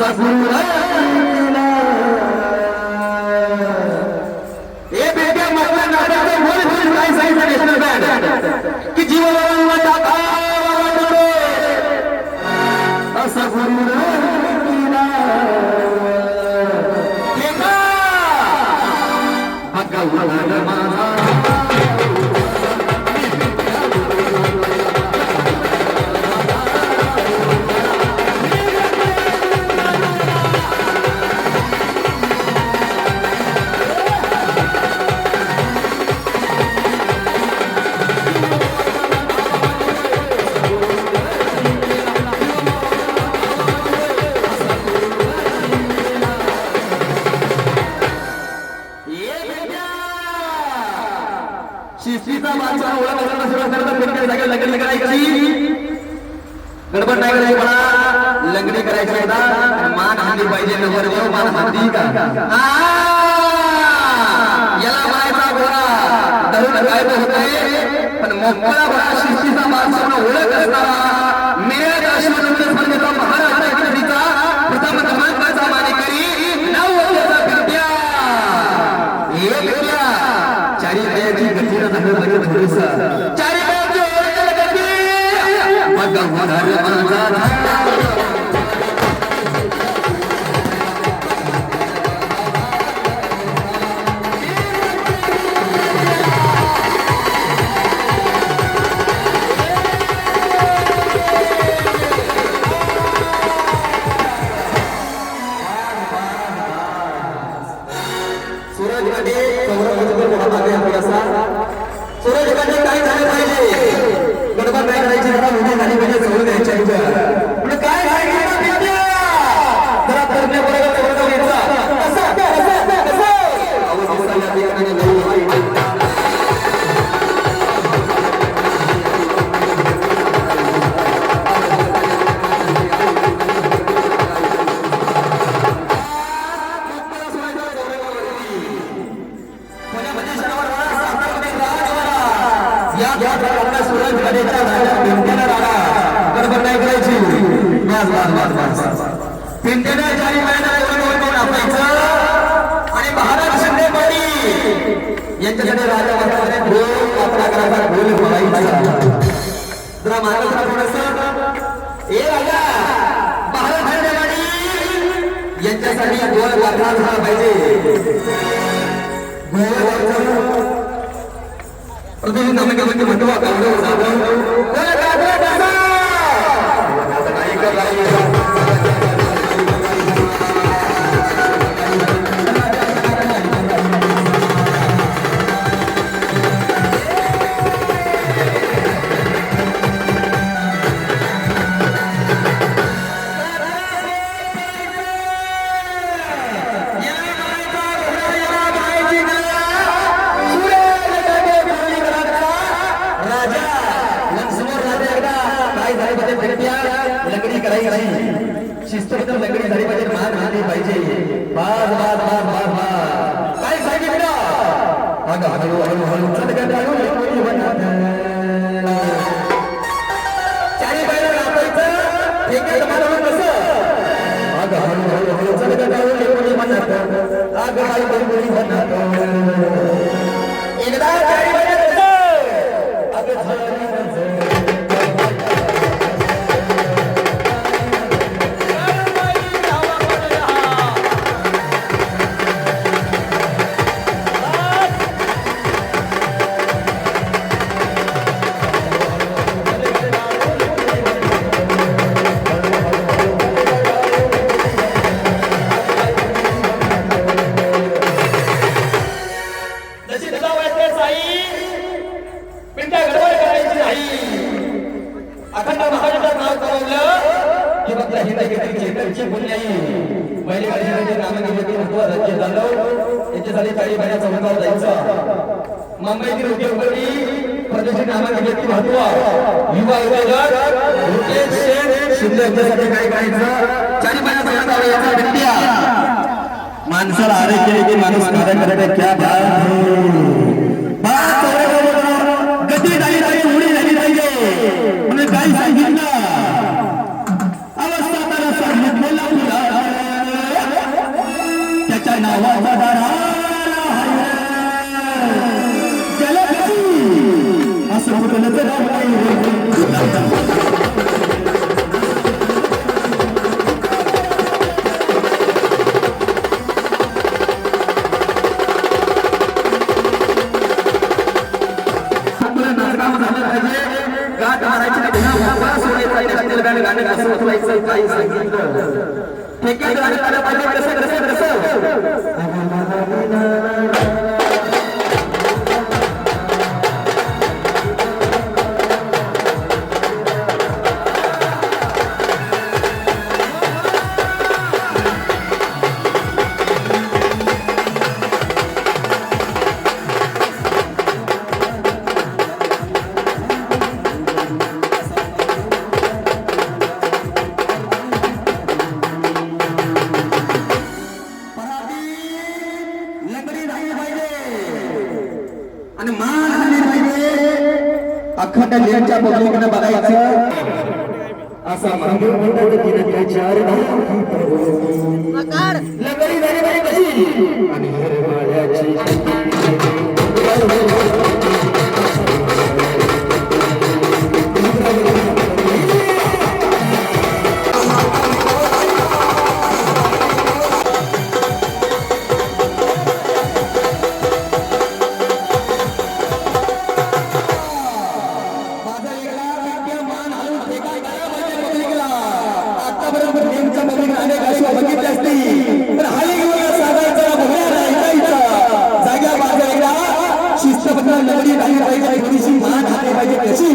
असा गुरु राहिला ए बेट्या माझ्या नात्याचं मोल फुल काय सांगितलं नॅशनल बँड की जीवाला टाका असा गुरु राहिला हे का भगवान माझा शिस्तीचा माणसा ओळख करायला सुरुवात करतात कोणत्या जागेवर लग्न करायची गडबड नाही करायची मला लग्न करायची एकदा मान हाती पाहिजे नवर देव मान हाती का याला म्हणायचा बोला धरून काय होतंय पण मोकळा बळा शिस्तीचा माणसा ओळख असताना मेळ अश्वनंद स्पर्धेचा महाराष्ट्र क्रिकेटचा प्रथम क्रमांकाचा मानकरी नाव त्याचा बिरट्या चारी पायाची गती झालं थोडस चारी पायाची ओळख गती भगवान माझा यांच्याकडे राजा वाटवाने ढोल वापरा करायचा ढोल बोलायचा जरा महाराज थोडस ए राजा महाराज हरदेवाडी यांच्यासाठी ढोल वापरा झाला पाहिजे प्रतिनिधी नमके म्हणतो गावडे शिस्तबद्ध लग्न झाली पाहिजे मान हाती पाहिजे बाज बाज बाज बाज बाज काय सांगितलं अगं हळू हळू हळू चटकन हळू चारी बाहेर राहायचं ठीक आहे तुम्हाला कसं अगं हळू हळू हळू चटकन हळू म्हणत अगं बाई बरोबरी म्हणत एकदा चारी बाहेर अगं मुंबईतील उद्योगपती प्रदेशात नामांकित व्यक्ती महत्व युवा उद्योजक शिंदे यांच्यासाठी काय करायचं चारी महिन्याचा याचा विद्या माणसाला आरोग्य की माणूस कार्य करत क्या बात गती झाली पाहिजे उडी झाली पाहिजे म्हणजे काय सांगितलं अवस्था त्याला सांगितलं गाणं कसं वाचवायचं काही सांगितलं ठेकेदार आलं पाहिजे कसं आणि मान झाली पाहिजे अखंड लेनच्या पब्लिकनं बघायचं असा मागून म्हणतात की नदी चार लगडी झाली पाहिजे कशी आणि हरवाळ्याची लगडी नाही पाहिजे थोडीशी मान हाते पाहिजे कशी